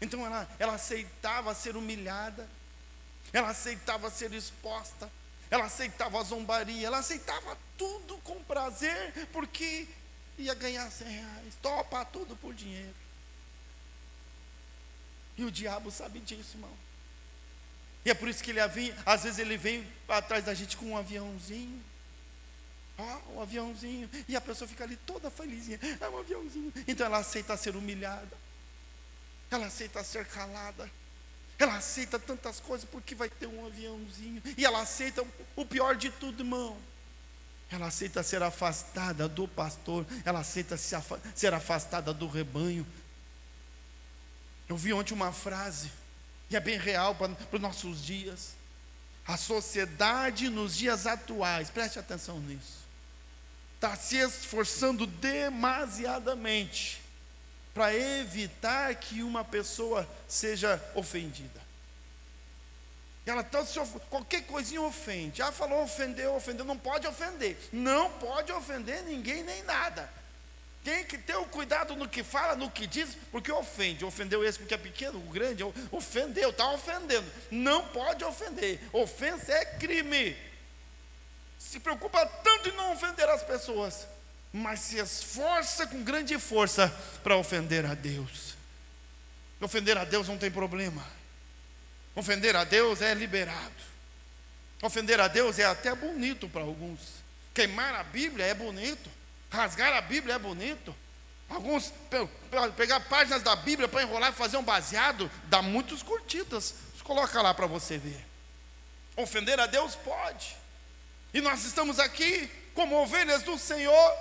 Então ela aceitava ser humilhada. Ela aceitava ser exposta. Ela aceitava a zombaria. Ela aceitava tudo com prazer. Porque ia ganhar R$100. Topa tudo por dinheiro. E o diabo sabe disso, irmão. E é por isso que às vezes ele vem atrás da gente com um aviãozinho. Um aviãozinho. E a pessoa fica ali toda felizinha. É um aviãozinho. Então ela aceita ser humilhada. Ela aceita ser calada. Ela aceita tantas coisas porque vai ter um aviãozinho. E ela aceita o pior de tudo, irmão. Ela aceita ser afastada do pastor. Ela aceita ser afastada do rebanho. Eu vi ontem uma frase, e é bem real para os nossos dias. A sociedade nos dias atuais, preste atenção nisso, está se esforçando demasiadamente para evitar que uma pessoa seja ofendida. Ela qualquer coisinha ofende. Falou, ofendeu, não pode ofender. Não pode ofender ninguém nem nada. Tem que ter o cuidado no que fala, no que diz, porque ofende. Ofendeu esse porque é pequeno, o grande, ofendeu, está ofendendo. Não pode ofender. Ofensa é crime. Se preocupa tanto em não ofender as pessoas, mas se esforça com grande força para ofender a Deus. Ofender a Deus não tem problema. Ofender a Deus é liberado. Ofender a Deus é até bonito para alguns. Queimar a Bíblia é bonito. Rasgar a Bíblia é bonito. Alguns pegar páginas da Bíblia para enrolar e fazer um baseado, dá muitos curtidas. Coloca lá para você ver. Ofender a Deus pode. E nós estamos aqui como ovelhas do Senhor,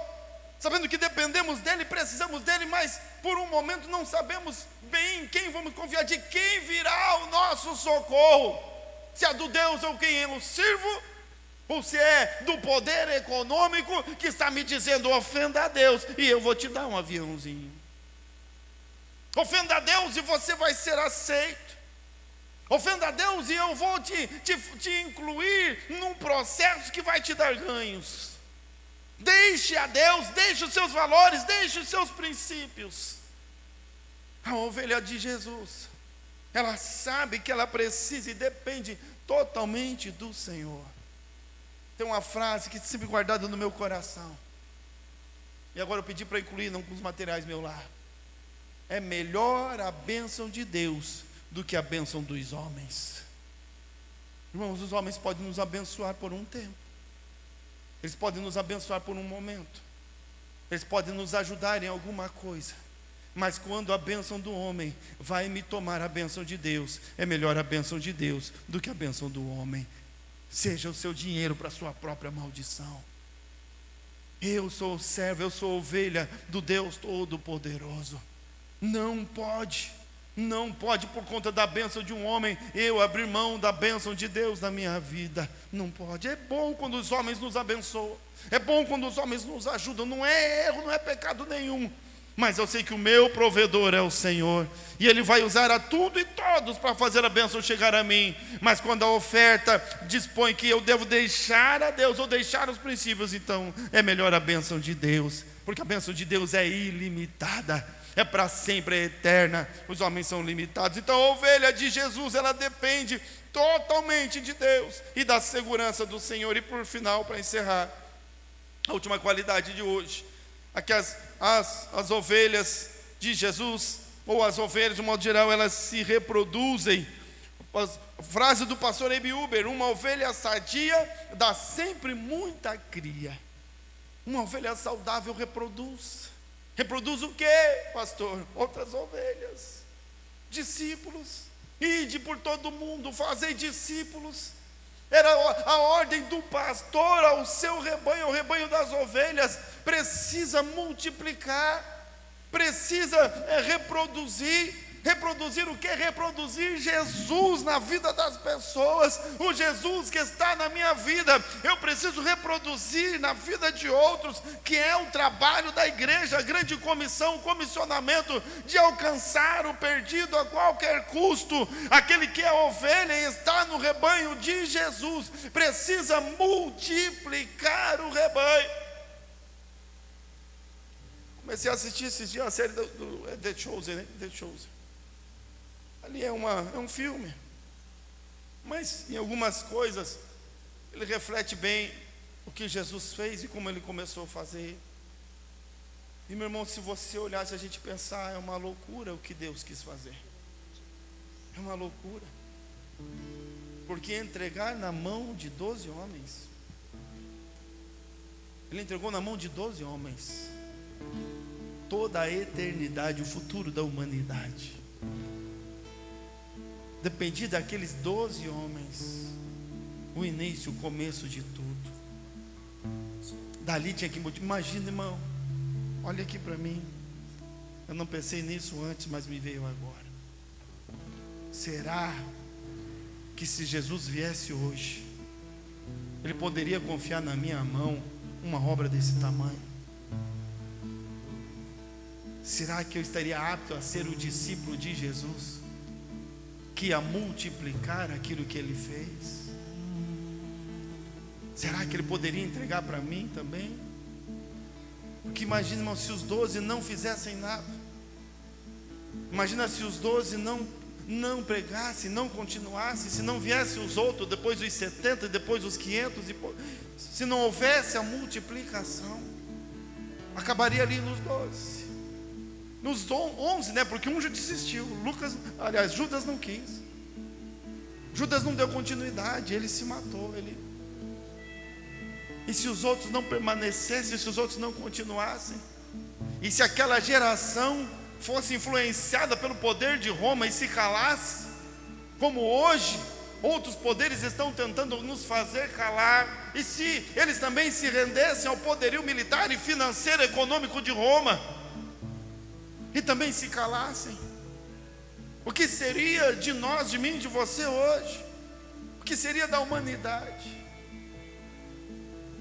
sabendo que dependemos dEle, precisamos dEle, mas por um momento não sabemos bem em quem vamos confiar, de quem virá o nosso socorro. Se é do Deus ou quem eu sirvo, ou se é do poder econômico que está me dizendo, ofenda a Deus e eu vou te dar um aviãozinho. Ofenda a Deus e você vai ser aceito. Ofenda a Deus e eu vou te incluir num processo que vai te dar ganhos. Deixe a Deus, deixe os seus valores, deixe os seus princípios. A ovelha de Jesus, ela sabe que ela precisa e depende totalmente do Senhor. Tem uma frase que sempre guardada no meu coração. E agora eu pedi para incluir com os materiais meu lá. É melhor a bênção de Deus do que a bênção dos homens. Irmãos, os homens podem nos abençoar por um tempo. Eles podem nos abençoar por um momento. Eles podem nos ajudar em alguma coisa. Mas quando a bênção do homem vai me tomar a bênção de Deus, é melhor a bênção de Deus do que a bênção do homem. Seja o seu dinheiro para a sua própria maldição. Eu sou servo, eu sou ovelha do Deus Todo-Poderoso. Não pode por conta da bênção de um homem, eu abrir mão da bênção de Deus na minha vida. Não pode. É bom quando os homens nos abençoam. É bom quando os homens nos ajudam. Não é erro, não é pecado nenhum. Mas eu sei que o meu provedor é o Senhor, e Ele vai usar a tudo e todos para fazer a bênção chegar a mim. Mas quando a oferta dispõe que eu devo deixar a Deus ou deixar os princípios, então é melhor a bênção de Deus, porque a bênção de Deus é ilimitada, é para sempre, é eterna. Os homens são limitados. Então a ovelha de Jesus, ela depende totalmente de Deus e da segurança do Senhor. E por final, para encerrar, a última qualidade de hoje, aqui as ovelhas de Jesus, ou as ovelhas de modo geral, elas se reproduzem. A frase do pastor Ebi Uber: uma ovelha sadia dá sempre muita cria. Uma ovelha saudável reproduz. Reproduz o quê, pastor? Outras ovelhas, discípulos. ide por todo mundo, fazei discípulos. Era a ordem do pastor ao seu rebanho, ao rebanho das ovelhas. Precisa multiplicar, precisa reproduzir. Reproduzir o que? Reproduzir Jesus na vida das pessoas, o Jesus que está na minha vida. Eu preciso reproduzir na vida de outros, que é o trabalho da igreja, a grande comissão, o comissionamento de alcançar o perdido a qualquer custo. Aquele que é ovelha e está no rebanho de Jesus, precisa multiplicar o rebanho. Comecei a assistir esses dias a série do The Chosen, né? The Chosen. Ali é um filme, mas em algumas coisas ele reflete bem o que Jesus fez e como ele começou a fazer. E meu irmão, se você olhar, se a gente pensar, é uma loucura o que Deus quis fazer. É uma loucura. Porque entregar na mão de 12 homens, ele entregou na mão de 12 homens toda a eternidade, o futuro da humanidade. Dependia daqueles 12 homens, o início, o começo de tudo. Dali tinha que mudar. Imagina, irmão, olha aqui para mim. Eu não pensei nisso antes, mas me veio agora. Será que se Jesus viesse hoje, ele poderia confiar na minha mão uma obra desse tamanho? Será que eu estaria apto a ser o discípulo de Jesus, que ia multiplicar aquilo que ele fez? Será que ele poderia entregar para mim também? Porque imagina, irmão, se os 12 não fizessem nada. Imagina se os 12 não pregassem, não continuassem, se não viessem os outros, depois os 70, depois os 500, se não houvesse a multiplicação, acabaria ali nos 12. Nos 11, né? Porque um já desistiu. Judas não quis. Judas não deu continuidade, ele se matou. E se os outros não permanecessem, se os outros não continuassem, e se aquela geração fosse influenciada pelo poder de Roma e se calasse, como hoje outros poderes estão tentando nos fazer calar, e se eles também se rendessem ao poderio militar e financeiro e econômico de Roma, e também se calassem, o que seria de nós, de mim, de você hoje? O que seria da humanidade?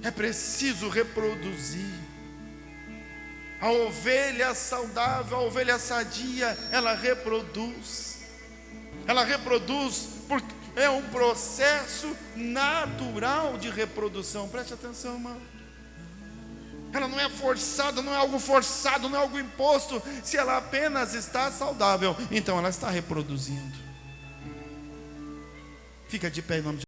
É preciso reproduzir. A ovelha saudável, a ovelha sadia, ela reproduz. Ela reproduz porque é um processo natural de reprodução. Preste atenção, irmão. Ela não é forçada, não é algo forçado, não é algo imposto. Se ela apenas está saudável, então ela está reproduzindo. Fica de pé em nome de